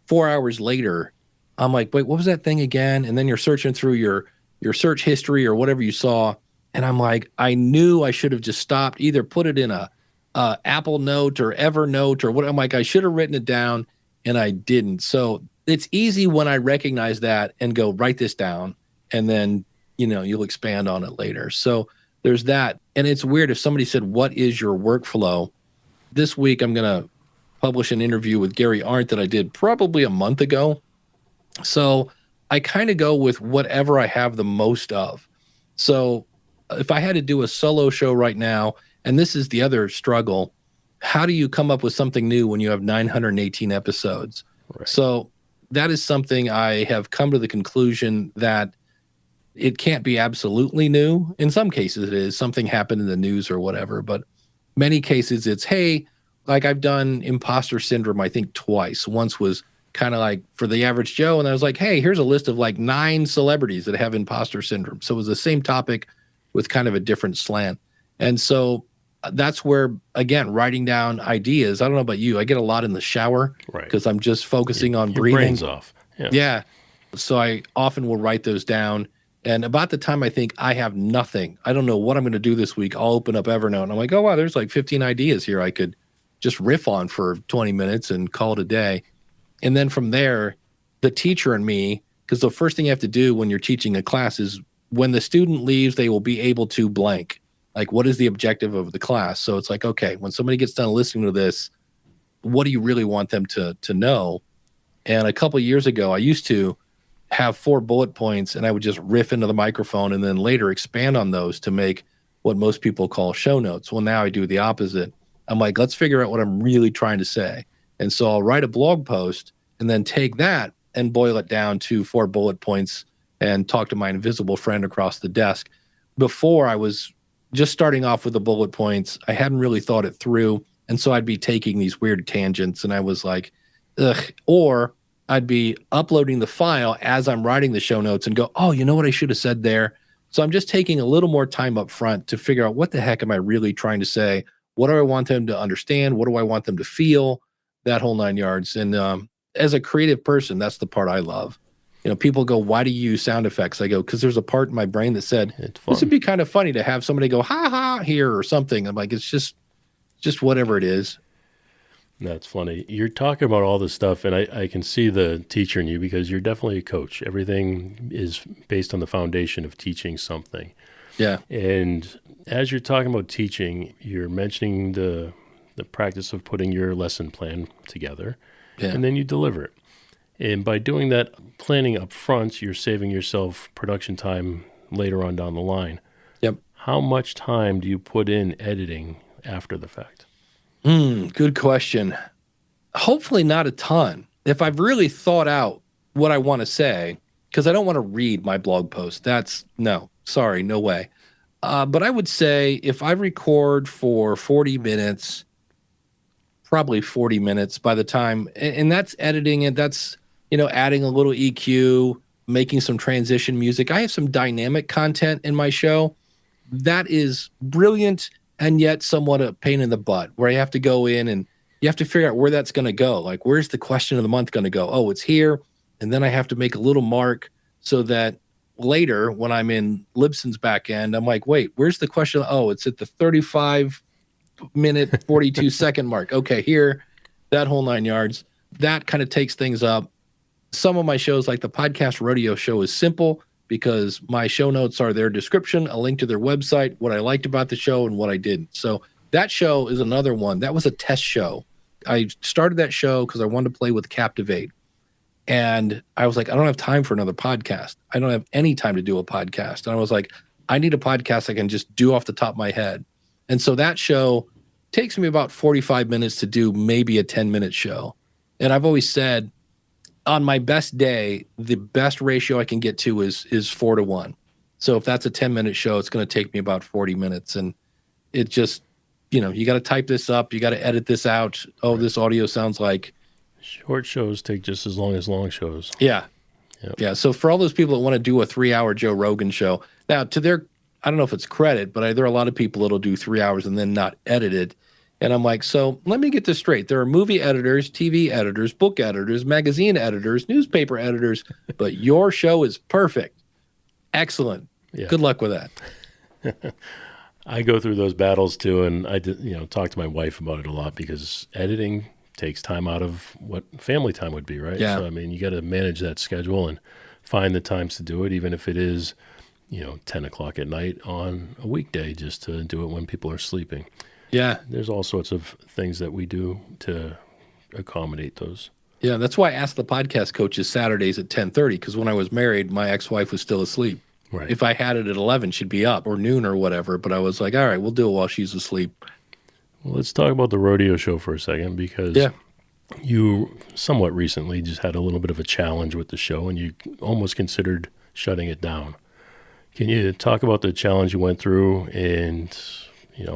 4 hours later, I'm like, wait, what was that thing again? And then you're searching through your search history or whatever you saw. And I'm like, I knew I should have just stopped, either put it in a Apple Note or Evernote or what. I'm like, I should have written it down and I didn't. So it's easy when I recognize that and go write this down and then, you'll expand on it later. So there's that. And it's weird if somebody said, what is your workflow? This week, I'm going to publish an interview with Gary Arndt that I did probably a month ago. So I kind of go with whatever I have the most of. So if I had to do a solo show right now, and this is the other struggle, how do you come up with something new when you have 918 episodes? Right. So that is something I have come to the conclusion that it can't be absolutely new. In some cases it is, something happened in the news or whatever, but many cases it's, hey, like I've done imposter syndrome, I think twice. Once was kind of like for the average Joe, and I was like, hey, here's a list of like 9 celebrities that have imposter syndrome. So it was the same topic with kind of a different slant. And so that's where, again, writing down ideas, I don't know about you, I get a lot in the shower because I'm just focusing on breathing. Your brain's off. Yeah. So I often will write those down. And about the time I think I have nothing, I don't know what I'm going to do this week, I'll open up Evernote and I'm like, oh, wow, there's like 15 ideas here I could just riff on for 20 minutes and call it a day. And then from there, the teacher and me, because the first thing you have to do when you're teaching a class is when the student leaves, they will be able to blank. Like, what is the objective of the class? So it's like, okay, when somebody gets done listening to this, what do you really want them to know? And a couple of years ago, I used to have 4 bullet points and I would just riff into the microphone and then later expand on those to make what most people call show notes. Well, now I do the opposite. I'm like, let's figure out what I'm really trying to say. And so I'll write a blog post and then take that and boil it down to 4 bullet points and talk to my invisible friend across the desk. Before, I was just starting off with the bullet points. I hadn't really thought it through. And so I'd be taking these weird tangents and I was like, ugh. Or I'd be uploading the file as I'm writing the show notes and go, oh, you know what I should have said there? So I'm just taking a little more time up front to figure out what the heck am I really trying to say? What do I want them to understand? What do I want them to feel? That whole 9 yards. And as a creative person, that's the part I love. People go, why do you use sound effects? I go, because there's a part in my brain that said, this would be kind of funny to have somebody go, ha ha, here or something. I'm like, it's just whatever it is. That's funny. You're talking about all this stuff, and I can see the teacher in you because you're definitely a coach. Everything is based on the foundation of teaching something. Yeah. And as you're talking about teaching, you're mentioning the practice of putting your lesson plan together. and then you deliver it. And by doing that, planning up front, you're saving yourself production time later on down the line. Yep. How much time do you put in editing after the fact? Good question. Hopefully not a ton. If I've really thought out what I want to say, because I don't want to read my blog post. No way. But I would say if I record for 40 minutes, probably 40 minutes by the time, and that's editing it, that's, adding a little EQ, making some transition music. I have some dynamic content in my show that is brilliant and yet somewhat a pain in the butt, where you have to go in and you have to figure out where that's going to go. Like, where's the question of the month going to go? Oh, it's here. And then I have to make a little mark so that later when I'm in Libsyn's back end, I'm like, wait, where's the question? Oh, it's at the 35-minute, 42-second mark. Okay, here, that whole 9 yards. That kind of takes things up. Some of my shows, like the Podcast Rodeo Show, is simple because my show notes are their description, a link to their website, what I liked about the show and what I didn't. So that show is another one. That was a test show. I started that show because I wanted to play with Captivate. And I was like, I don't have time for another podcast. I don't have any time to do a podcast. And I was like, I need a podcast I can just do off the top of my head. And so that show takes me about 45 minutes to do, maybe a 10-minute show. And I've always said, on my best day, the best ratio I can get to is 4-1. So if that's a 10-minute show, it's going to take me about 40 minutes. And it just, you got to type this up. You got to edit this out. Oh, right. This audio sounds like. Short shows take just as long as long shows. Yeah. Yep. Yeah. So for all those people that want to do a 3-hour Joe Rogan show, now to their, I don't know if it's credit, but there are a lot of people that'll do 3 hours and then not edit it. And I'm like, so let me get this straight. There are movie editors, TV editors, book editors, magazine editors, newspaper editors, but your show is perfect. Excellent. Yeah. Good luck with that. I go through those battles too, and I talk to my wife about it a lot because editing takes time out of what family time would be, right? Yeah. So, you got to manage that schedule and find the times to do it, even if it is, 10 o'clock at night on a weekday, just to do it when people are sleeping. Yeah. There's all sorts of things that we do to accommodate those. Yeah, that's why I asked the podcast coaches Saturdays at 10:30, because when I was married, my ex-wife was still asleep. Right. If I had it at 11, she'd be up, or noon or whatever. But I was like, all right, we'll do it while she's asleep. Well, let's talk about the rodeo show for a second, because you somewhat recently just had a little bit of a challenge with the show, and you almost considered shutting it down. Can you talk about the challenge you went through and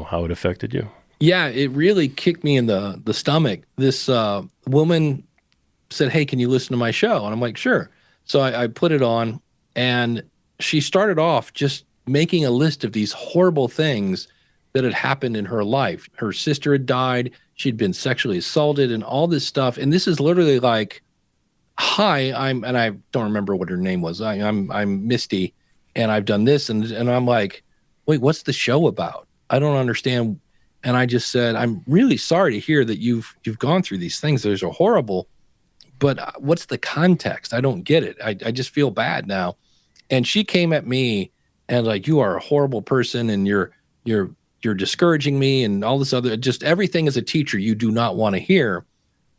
how it affected you? Yeah, it really kicked me in the stomach. This woman said, hey, can you listen to my show? And I'm like, sure. So I put it on, and she started off just making a list of these horrible things that had happened in her life. Her sister had died. She'd been sexually assaulted and all this stuff. And this is literally like, hi, and I don't remember what her name was. I'm Misty, and I've done this. And I'm like, wait, what's the show about? I don't understand. And I just said, I'm really sorry to hear that you've gone through these things. Those are horrible, but what's the context? I don't get it. I just feel bad now. And she came at me and like, you are a horrible person, and you're discouraging me, and all this other, just everything as a teacher you do not want to hear.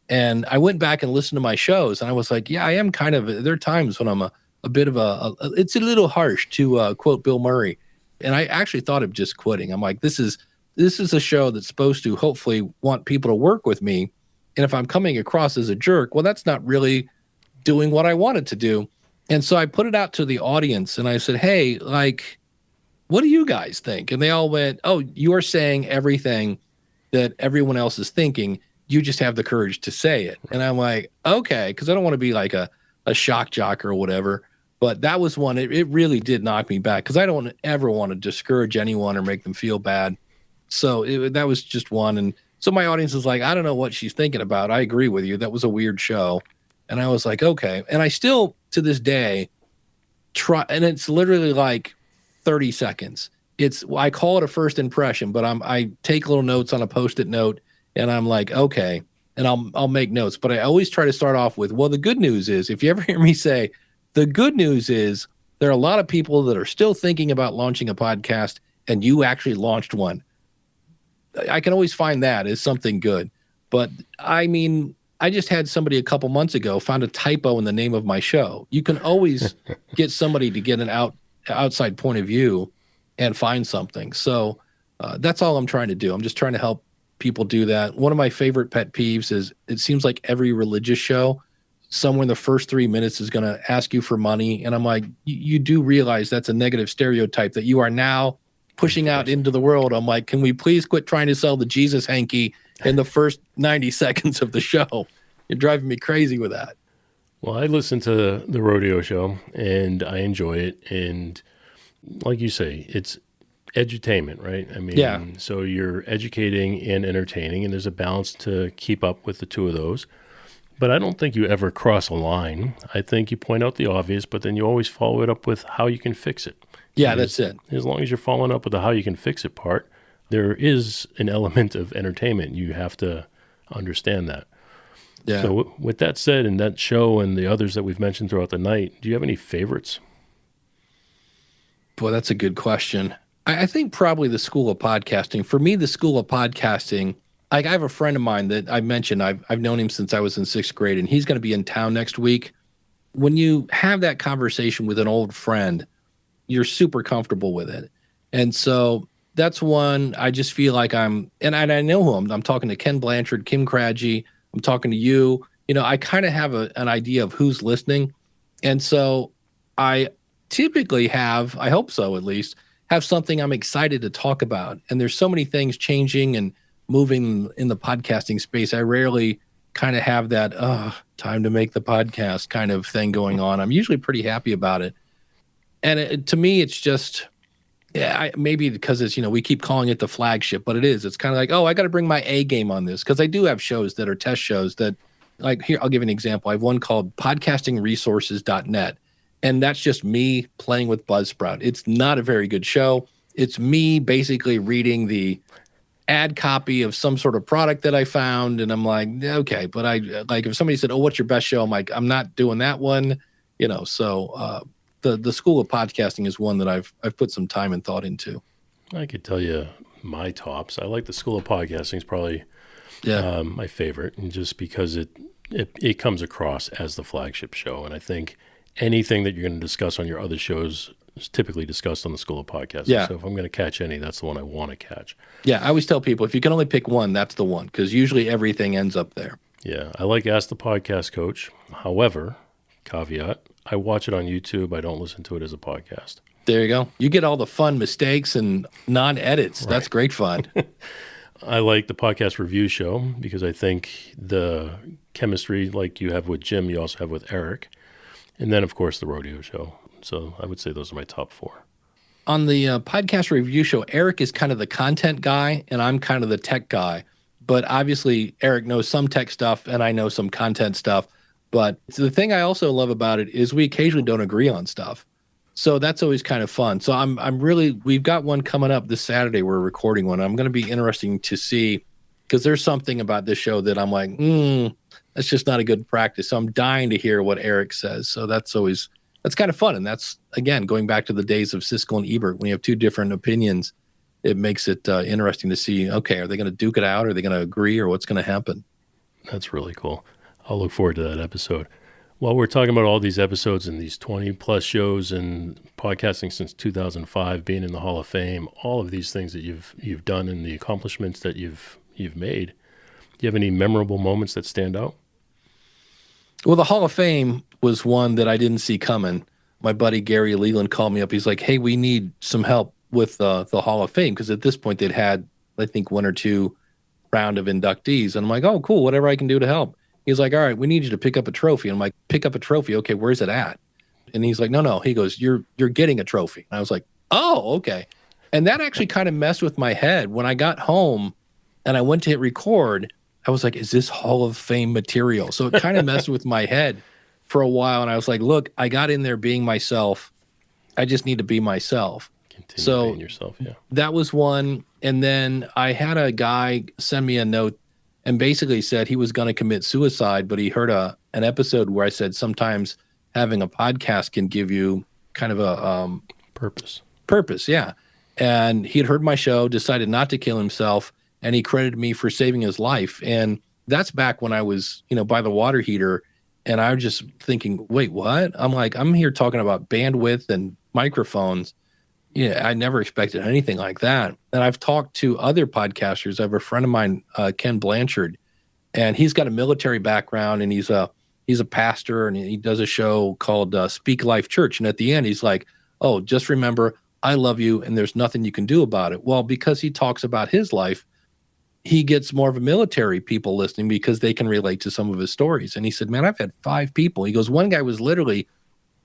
And I went back and listened to my shows, and I was like, yeah, I am kind of, there are times when I'm a bit of it's a little harsh, to quote Bill Murray. And I actually thought of just quitting. I'm like, this is a show that's supposed to hopefully want people to work with me. And if I'm coming across as a jerk, well, that's not really doing what I wanted to do. And so I put it out to the audience, and I said, hey, like, what do you guys think? And they all went, oh, you are saying everything that everyone else is thinking. You just have the courage to say it. Right. And I'm like, okay, because I don't want to be like a shock jock or whatever. But that was one, it really did knock me back, because I don't ever want to discourage anyone or make them feel bad. So that was just one. And so my audience is like, I don't know what she's thinking about. I agree with you. That was a weird show. And I was like, okay. And I still, to this day, try, and it's literally like 30 seconds. I call it a first impression, but I take little notes on a Post-it note, and I'm like, okay. And I'll make notes. But I always try to start off with, well, the good news is, if you ever hear me say, the good news is, there are a lot of people that are still thinking about launching a podcast, and you actually launched one. I can always find that as something good. But I I just had somebody a couple months ago found a typo in the name of my show. You can always get somebody to get an outside point of view and find something. So that's all I'm trying to do. I'm just trying to help people do that. One of my favorite pet peeves is it seems like every religious show, somewhere in the first 3 minutes is going to ask you for money. And I'm like, you do realize that's a negative stereotype that you are now pushing out into the world. I'm like, can we please quit trying to sell the Jesus hanky in the first 90 seconds of the show? You're driving me crazy with that. Well, I listen to the rodeo show and I enjoy it. And like you say, it's edutainment, right? I mean, so you're educating and entertaining, and there's a balance to keep up with the two of those. But I don't think you ever cross a line. I think you point out the obvious, but then you always follow it up with how you can fix it. Yeah, that's it. As long as you're following up with the how you can fix it part, there is an element of entertainment. You have to understand that. Yeah. So with that said, and that show and the others that we've mentioned throughout the night, do you have any favorites? Boy, that's a good question. I think probably the School of Podcasting. For me, the School of Podcasting, I have a friend of mine that I mentioned. I've known him since I was in 6th grade, and he's going to be in town next week. When you have that conversation with an old friend, you're super comfortable with it. And so that's one I just feel like and I know who I'm talking to. Ken Blanchard, Kim Craggy, I'm talking to you. I kind of have an idea of who's listening. And so I typically have, I hope so at least, have something I'm excited to talk about. And there's so many things changing and moving in the podcasting space. I rarely kind of have that, time to make the podcast kind of thing going on. I'm usually pretty happy about it. And to me, it's just, maybe because it's, we keep calling it the flagship, but it is. It's kind of like, I got to bring my A game on this, because I do have shows that are test shows that, like, here, I'll give you an example. I have one called podcastingresources.net, and that's just me playing with Buzzsprout. It's not a very good show. It's me basically reading the ad copy of some sort of product that I found, and I'm like, okay, but if somebody said, what's your best show? I'm like, I'm not doing that one, so the School of Podcasting is one that I've put some time and thought into. I could tell you my tops. I like the School of Podcasting. It's probably my favorite, and just because it comes across as the flagship show. And I think anything that you're going to discuss on your other shows is typically discussed on the School of Podcasting. Yeah. So if I'm going to catch any, that's the one I want to catch. Yeah, I always tell people, if you can only pick one, that's the one, because usually everything ends up there. Yeah, I like Ask the Podcast Coach. However, caveat, I watch it on YouTube. I don't listen to it as a podcast. There you go. You get all the fun mistakes and non-edits. Right. That's great fun. I like the podcast review show because I think the chemistry like you have with Jim, you also have with Eric. And then, of course, the rodeo show. So I would say those are my top 4. On the podcast review show, Eric is kind of the content guy, and I'm kind of the tech guy. But obviously, Eric knows some tech stuff, and I know some content stuff. But the thing I also love about it is we occasionally don't agree on stuff. So that's always kind of fun. So we've got one coming up this Saturday. We're recording one. I'm going to be interesting to see, because there's something about this show that I'm like, that's just not a good practice. So I'm dying to hear what Eric says. So that's kind of fun. And that's, again, going back to the days of Siskel and Ebert, when you have two different opinions, it makes it interesting to see, okay, are they going to duke it out? Are they going to agree, or what's going to happen? That's really cool. I'll look forward to that episode. While we're talking about all these episodes and these 20-plus shows and podcasting since 2005, being in the Hall of Fame, all of these things that you've done and the accomplishments that you've made, do you have any memorable moments that stand out? Well, the Hall of Fame was one that I didn't see coming. My buddy Gary Leland called me up. He's like, hey, we need some help with the Hall of Fame, because at this point they'd had, I think, 1 or 2 round of inductees. And I'm like, oh, cool, whatever I can do to help. He's like, all right, we need you to pick up a trophy. And I'm like, pick up a trophy? Okay, where's it at? And he's like, no. He goes, you're getting a trophy. And I was like, oh, okay. And that actually kind of messed with my head. When I got home and I went to hit record, I was like, is this Hall of Fame material? So it kind of messed with my head for a while. And I was like, look, I got in there being myself. I just need to be myself. Continue being yourself, yeah. That was one. And then I had a guy send me a note and basically said he was going to commit suicide, but he heard an episode where I said sometimes having a podcast can give you kind of a Purpose, yeah. And he had heard my show, decided not to kill himself, and he credited me for saving his life. And that's back when I was, by the water heater, and I was just thinking, wait, what? I'm here talking about bandwidth and microphones. Yeah, I never expected anything like that. And I've talked to other podcasters. I have a friend of mine, Ken Blanchard, and he's got a military background, and he's a pastor, and he does a show called Speak Life Church. And at the end, he's like, oh, just remember, I love you, and there's nothing you can do about it. Well, because he talks about his life, he gets more of a military people listening because they can relate to some of his stories. And he said, man, I've had 5 people. He goes, one guy was literally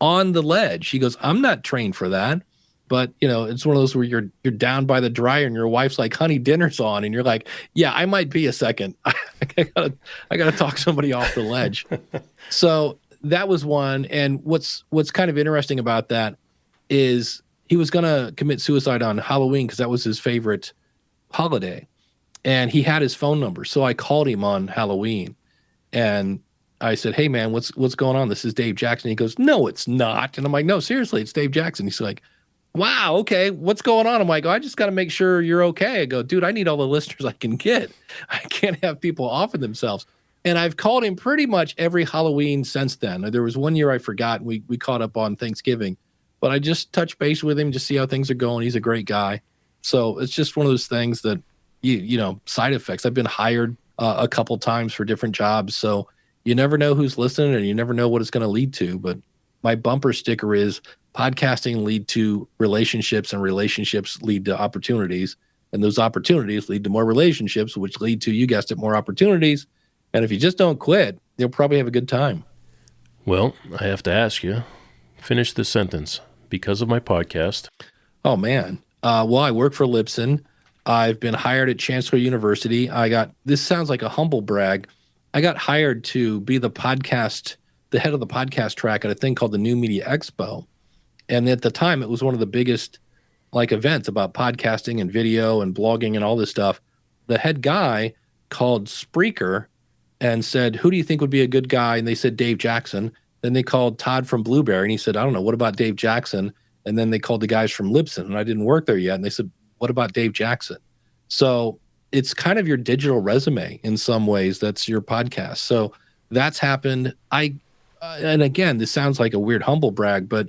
on the ledge. He goes, I'm not trained for that. But, it's one of those where you're down by the dryer and your wife's like, honey, dinner's on. And you're like, yeah, I might be a second. I gotta talk somebody off the ledge. So that was one. And what's kind of interesting about that is he was going to commit suicide on Halloween because that was his favorite holiday. And he had his phone number. So I called him on Halloween and I said, hey man, what's going on? This is Dave Jackson. He goes, no, it's not. And I'm like, no, seriously, it's Dave Jackson. He's like, wow, okay, what's going on? I'm like, oh, I just got to make sure you're okay. I go, dude, I need all the listeners I can get. I can't have people offing themselves. And I've called him pretty much every Halloween since then. There was one year I forgot, and we caught up on Thanksgiving. But I just touched base with him to see how things are going. He's a great guy. So it's just one of those things that, side effects. I've been hired a couple times for different jobs. So you never know who's listening and you never know what it's going to lead to. But my bumper sticker is podcasting lead to relationships and relationships lead to opportunities. And those opportunities lead to more relationships, which lead to, you guessed it, more opportunities. And if you just don't quit, you'll probably have a good time. Well, I have to ask you, finish the sentence. Because of my podcast. Oh, man. Well, I work for Libsyn. I've been hired at Chancellor University. This sounds like a humble brag. I got hired to be the head of the podcast track at a thing called the New Media Expo. And at the time, it was one of the biggest events about podcasting and video and blogging and all this stuff. The head guy called Spreaker and said, who do you think would be a good guy? And they said, Dave Jackson. Then they called Todd from Blueberry, and he said, I don't know, what about Dave Jackson? And then they called the guys from Libsyn, and I didn't work there yet. And they said, what about Dave Jackson? So it's kind of your digital resume in some ways. That's your podcast. So that's happened. And again, this sounds like a weird humble brag, but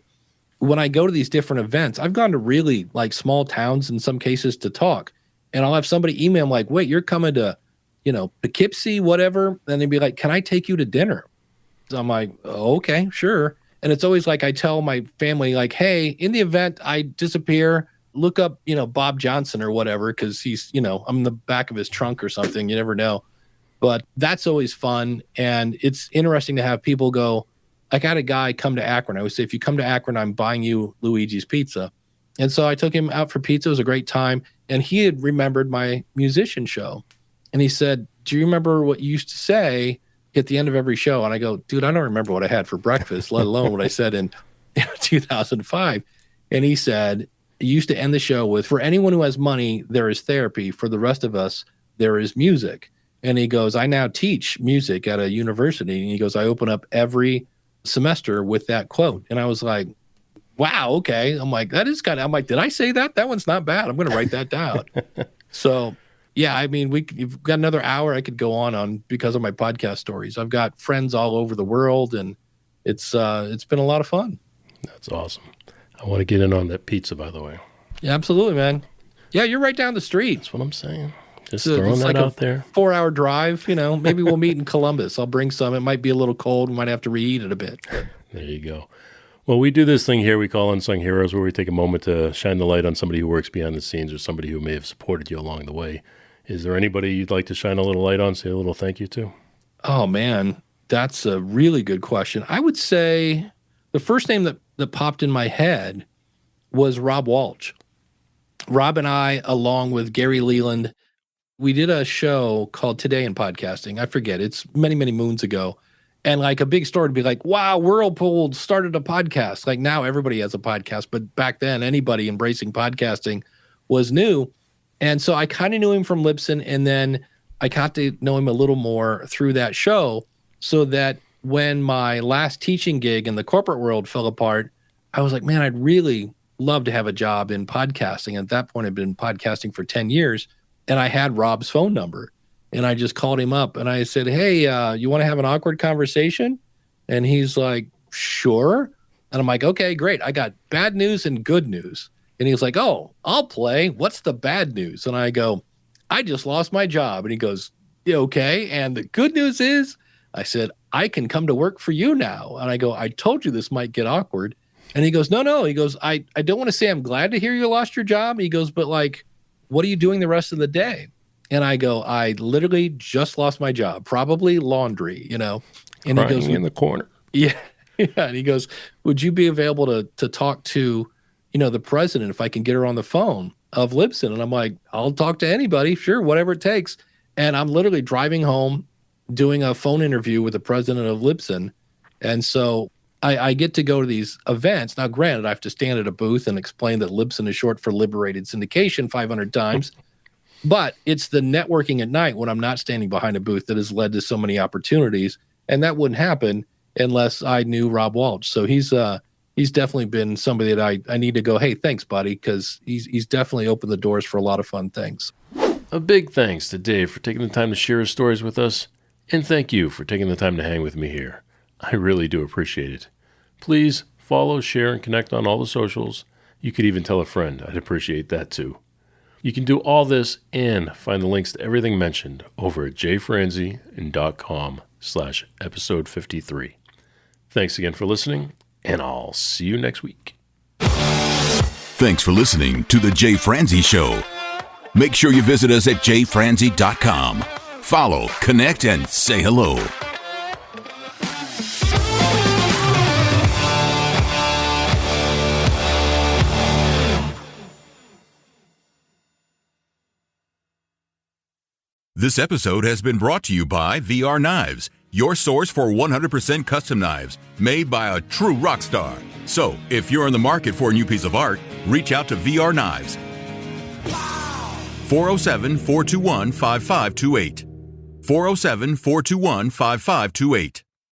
when I go to these different events, I've gone to really small towns in some cases to talk. And I'll have somebody email me like, wait, you're coming to, Poughkeepsie, whatever. And they'd be like, can I take you to dinner? So I'm like, oh, okay, sure. And it's always I tell my family, hey, in the event I disappear, look up, Bob Johnson or whatever, because he's, I'm in the back of his trunk or something. You never know. But that's always fun. And it's interesting to have people go, I had a guy come to Akron. I would say, if you come to Akron, I'm buying you Luigi's Pizza. And so I took him out for pizza. It was a great time. And he had remembered my musician show. And he said, do you remember what you used to say at the end of every show? And I go, dude, I don't remember what I had for breakfast, let alone what I said in 2005. And he said, you used to end the show with, for anyone who has money, there is therapy. For the rest of us, there is music. And he goes, I now teach music at a university. And he goes, I open up every semester with that quote. And I was like, wow, okay. I'm like, I'm like, did I say that? That one's not bad. I'm going to write that down. So yeah, I mean, you've got another hour I could go on because of my podcast stories. I've got friends all over the world, and it's been a lot of fun. That's awesome. I want to get in on that pizza, by the way. Yeah, absolutely, man. Yeah, you're right down the street. That's what I'm saying. Just throwing that out there. 4-hour drive, maybe we'll meet in Columbus. I'll bring some. It might be a little cold. We might have to reheat it a bit. There you go. Well, we do this thing here we call Unsung Heroes, where we take a moment to shine the light on somebody who works behind the scenes or somebody who may have supported you along the way. Is there anybody you'd like to shine a little light on, say a little thank you to? Oh, man, that's a really good question. I would say the first name that popped in my head was Rob Walsh. Rob and I, along with Gary Leland, we did a show called Today in Podcasting. I forget. It's many, many moons ago. And a big story to be like, wow, Whirlpool started a podcast. Now everybody has a podcast. But back then, anybody embracing podcasting was new. And so I kind of knew him from Libsyn, and then I got to know him a little more through that show, so that when my last teaching gig in the corporate world fell apart, I was like, man, I'd really love to have a job in podcasting. At that point, I'd been podcasting for 10 years, and I had Rob's phone number. And I just called him up and I said, hey, you want to have an awkward conversation? And he's like, sure. And I'm like, okay, great. I got bad news and good news. And he's like, oh, I'll play. What's the bad news? And I go, I just lost my job. And he goes, yeah, okay. And the good news is, I said, I can come to work for you now. And I go, I told you this might get awkward. And he goes, no. He goes, I don't want to say I'm glad to hear you lost your job. He goes, but like, what are you doing the rest of the day? And I go, I literally just lost my job, probably laundry, And Crying he goes, in the corner. yeah. And he goes, would you be available to talk to, the president if I can get her on the phone of Libsyn? And I'm like, I'll talk to anybody. Sure. Whatever it takes. And I'm literally driving home doing a phone interview with the president of Libsyn. And so I get to go to these events. Now, granted, I have to stand at a booth and explain that Libsyn is short for Liberated Syndication 500 times. But it's the networking at night when I'm not standing behind a booth that has led to so many opportunities. And that wouldn't happen unless I knew Rob Walsh. So he's definitely been somebody that I need to go, hey, thanks, buddy, because he's definitely opened the doors for a lot of fun things. A big thanks to Dave for taking the time to share his stories with us. And thank you for taking the time to hang with me here. I really do appreciate it. Please follow, share, and connect on all the socials. You could even tell a friend. I'd appreciate that too. You can do all this and find the links to everything mentioned over at jfranze.com/episode 53. Thanks again for listening, and I'll see you next week. Thanks for listening to The Jay Franze Show. Make sure you visit us at jfranze.com. Follow, connect, and say hello. This episode has been brought to you by VR Knives, your source for 100% custom knives made by a true rock star. So, if you're in the market for a new piece of art, reach out to VR Knives. 407-421-5528. 407-421-5528.